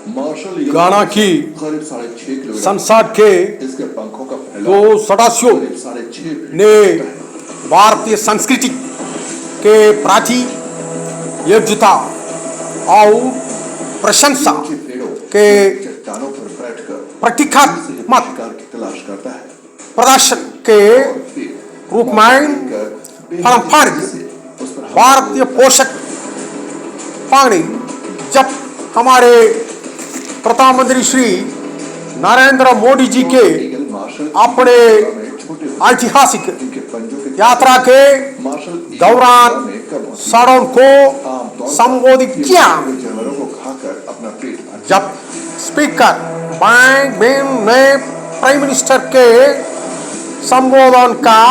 गाना की संसद के दो सदस्यों ने भारतीय संस्कृति के प्रति एकजुटता और प्रशंसा के प्रतीकात्मक प्रदर्शन के रूप में पारंपरिक भारतीय पोशाक पहनी। जब हमारे प्रधानमंत्री श्री नरेंद्र मोदी जी के अपने ऐतिहासिक यात्रा के दौरान सड़कों को संबोधित किया, जब स्पीकर बैंक बेन ने प्राइम मिनिस्टर के संबोधन का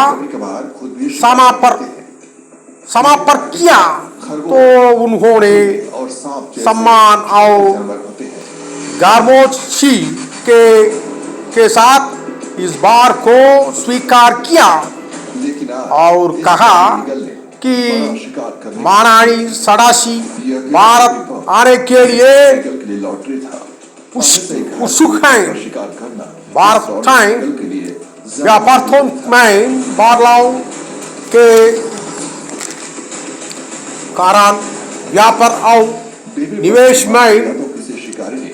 समापन किया, तो उन्होंने सम्मान और खामोशी के साथ इस बार को स्वीकार किया और कहा कि माननीय सदाशी भारत आने के लिए उत्सुक हैं। भारत व्यापार में बदलाव के कारण व्यापार और निवेश में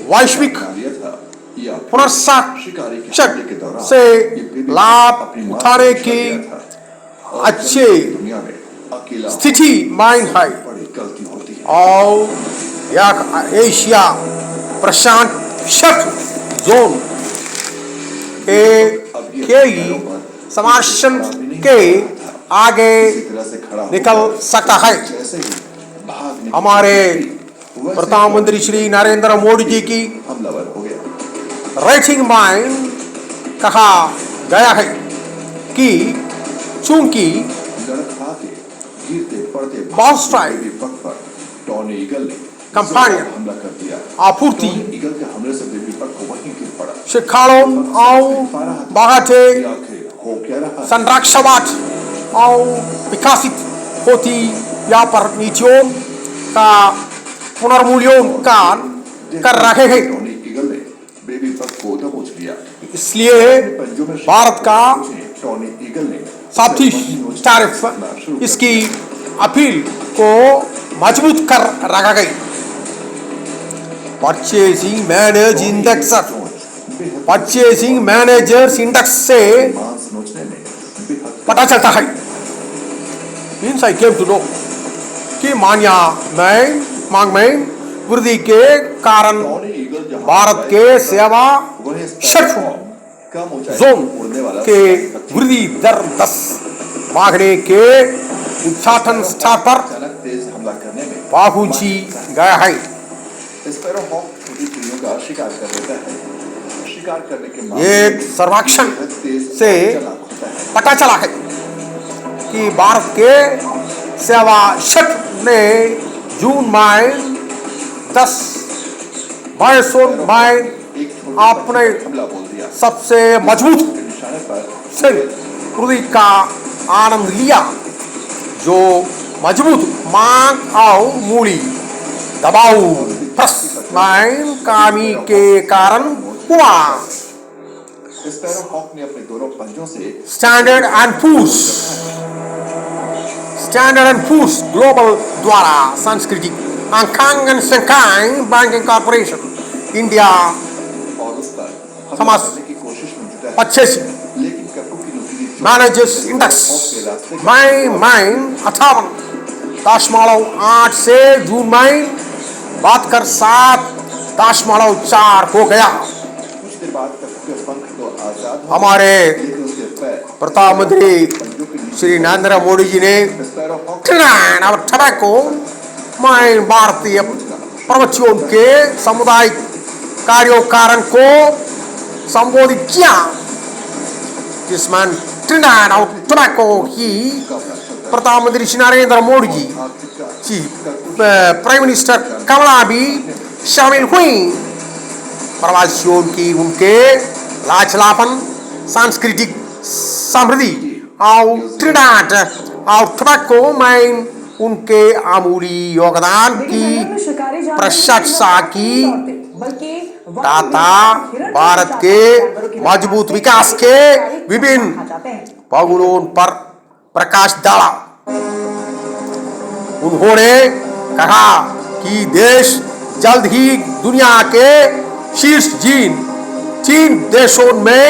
वैश्विक पुनर्साक्षक से लाभ उठाने की अच्छी स्थिति में है और यह एशिया प्रशांत जोन के समर्थन के आगे निकल सकता है। हमारे प्रधानमंत्री श्री नरेंद्र मोदी जी की रेटिंग में कहा गया है कि चूंकि कंपनियां आपूर्ति शिक्षाओं और बढ़ते संरक्षणवाद और विकसित होती व्यापार नीतियों का पुनर्मूल्यांकन कर रहे हैं। इसलिए भारत का साथी टैरिफ इसकी अपील को मजबूत कर रखा गया। परचेसिंग मैनेजर्स इंडेक्स से पता चलता है, means I came to know कि मांग में वृद्धि के कारण भारत के सेवा क्षेत्र जोन के वृद्धि दर 10 बढ़ने के उच्चाटन स्तर पर पहुंची गया है। एक सर्वेक्षण से पता चला है कि भारत के सेवा क्षेत्र ने जून में 10 में अपने सबसे मजबूत वृद्धि का आनंद लिया, जो मजबूत मांग और मूल्य दबाव में कमी के कारण हुआ। स्टैंडर्ड एंड पुश ग्लोबल द्वारा सांस्कृतिक Hong Kong and Shanghai banking corporation India समाज 85 मैनेजर्स इंडेक्स में 58.8 से जून में बात कर 7.4 हो गया। हमारे प्रधानमंत्री श्री नरेंद्र मोदी जी ने टबैको में भारतीय प्रवासियों के सामुदायिक कार्यों को संबोधित किया, जिसमें ट्रिनिडाड और टोबैको की प्रधानमंत्री श्री नरेंद्र मोदी जी प्राइम मिनिस्टर कमला भी शामिल हुई। प्रवासियों की उनके लाचलापन, सांस्कृतिक समृद्धि और ट्रिनिडाड और टोबैको में उनके अमूल्य योगदान की प्रशंसा की। टाटा भारत के मजबूत विकास के विभिन्न पहलुओं पर प्रकाश डाला। उन्होंने कहा कि देश जल्द ही दुनिया के शीर्ष तीन देशों में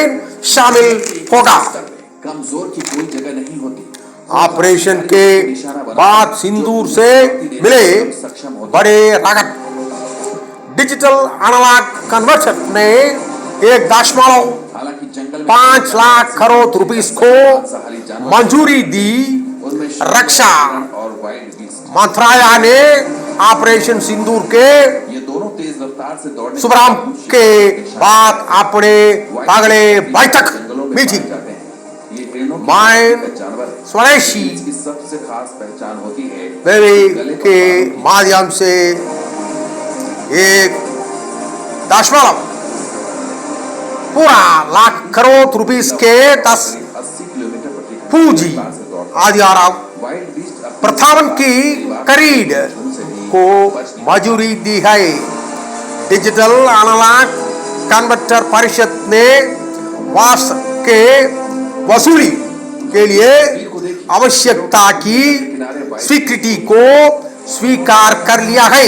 शामिल होगा। कमजोर की कोई जगह नहीं होती। ऑपरेशन के बाद सिंदूर से मिले बड़े लागत डिजिटल एनालॉग कन्वर्टर ने 1.5 लाख करोड़ रुपए को मंजूरी दी। रक्षा मंत्रालय ने ऑपरेशन सिंदूर के ये दोनों तेज रफ्तार से दौड़ने शुभारंभ के बाद अपने अगले बैठक मीटिंग स्वदेशी की सबसे खास पहचान होती है बेबी के माध्यम से 1.5 लाख करोड़ रुपए के 10 80 किलोमीटर प्रति पूंजी आधार प्रथावन की खरीद को मंजूरी दी है। डिजिटल एनालॉग कन्वर्टर परिषद ने वार्ष के वसूली के लिए आवश्यकता की स्वीकृति को स्वीकार कर लिया है।